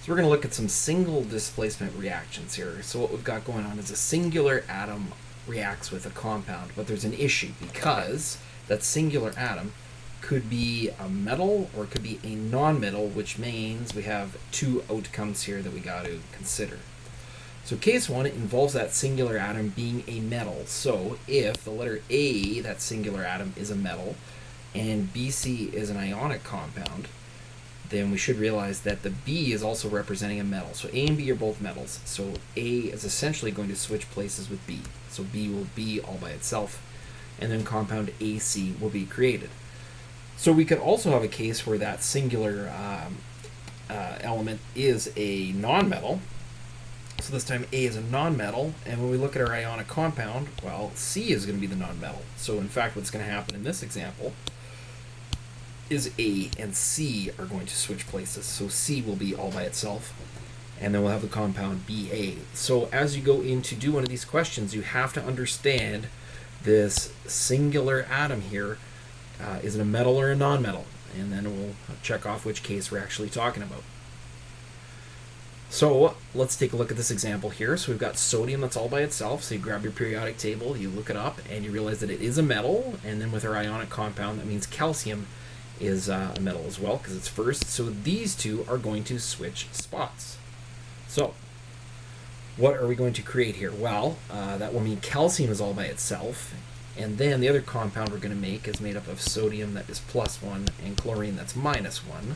So we're going to look at some single displacement reactions here. So what we've got going on is a singular atom reacts with a compound, but there's an issue because that singular atom could be a metal or it could be a non-metal, which means we have two outcomes here that we got to consider. So case one involves that singular atom being a metal. So if the letter A, that singular atom, is a metal, and BC is an ionic compound, then we should realize that the B is also representing a metal. So A and B are both metals. So A is essentially going to switch places with B. So B will be all by itself, and then compound AC will be created. So we could also have a case where that singular element is a nonmetal. So this time A is a nonmetal, and when we look at our ionic compound, well, C is going to be the nonmetal. So in fact, what's going to happen in this example is A and C are going to switch places. So C will be all by itself, and then we'll have the compound BA. So as you go in to do one of these questions, you have to understand this singular atom here. Is it a metal or a non-metal? And then we'll check off which case we're actually talking about. So let's take a look at this example here. So we've got sodium that's all by itself. So you grab your periodic table, you look it up, and you realize that it is a metal. And then with our ionic compound, that means calcium is a metal as well because it's first. So these two are going to switch spots. So what are we going to create here? Well, that will mean calcium is all by itself. And then the other compound we're going to make is made up of sodium that is +1 and chlorine that's -1.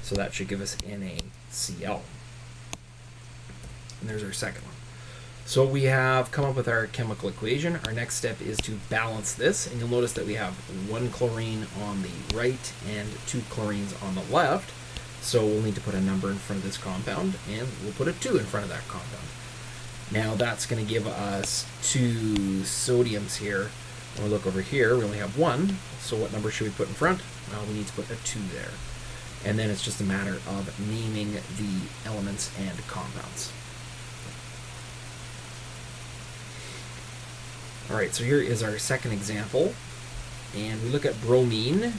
So that should give us NaCl. And there's our second one. So we have come up with our chemical equation. Our next step is to balance this, and you'll notice that we have 1 chlorine on the right and 2 chlorines on the left. So we'll need to put a number in front of this compound, and we'll put a 2 in front of that compound. Now that's going to give us 2 sodiums here. When we look over here, we only have 1. So what number should we put in front? Well, we need to put a 2 there. And then it's just a matter of naming the elements and compounds. Alright, so here is our second example. And we look at bromine.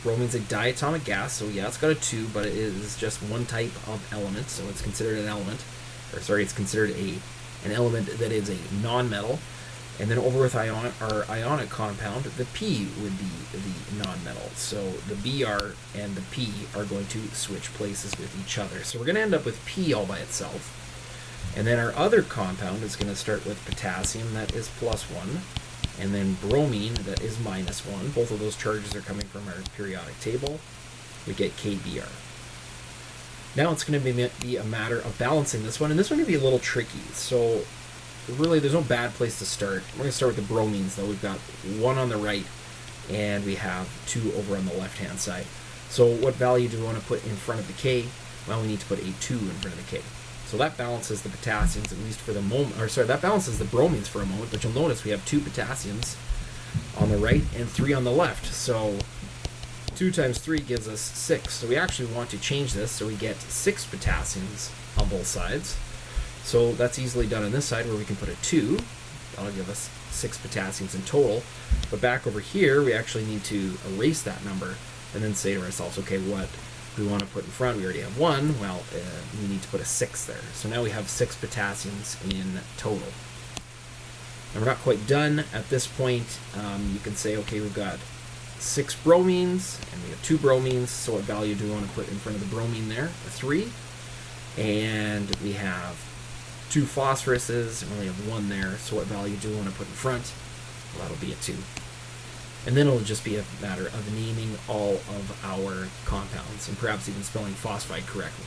Bromine's a diatomic gas, so yeah, it's got a 2, but it is just one type of element, so it's considered an element. It's considered an element that is a nonmetal. And then over with our ionic compound, the P would be the nonmetal. So the Br and the P are going to switch places with each other. So we're going to end up with P all by itself. And then our other compound is going to start with potassium, that is +1, and then bromine, that is -1. Both of those charges are coming from our periodic table. We get KBr. Now it's going to be a matter of balancing this one, and this one can be a little tricky. So really, there's no bad place to start. We're going to start with the bromines, though. We've got 1 on the right, and we have 2 over on the left-hand side. So what value do we want to put in front of the K? Well, we need to put a 2 in front of the K. So that balances the potassiums, at least for the moment. Or sorry, that balances the bromines for a moment, but you'll notice we have 2 potassiums on the right and 3 on the left. So 2 times 3 gives us 6. So we actually want to change this so we get 6 potassiums on both sides. So that's easily done on this side where we can put a 2. That'll give us 6 potassiums in total. But back over here, we actually need to erase that number and then say to ourselves, okay, what do we want to put in front? We already have 1. Well, we need to put a 6 there. So now we have 6 potassiums in total. And we're not quite done at this point. You can say, okay, we've got 6 bromines, and we have 2 bromines, so what value do we want to put in front of the bromine there? A 3. And we have 2 phosphoruses, and we only have 1 there, so what value do we want to put in front? Well, that'll be a 2. And then it'll just be a matter of naming all of our compounds, and perhaps even spelling phosphide correctly.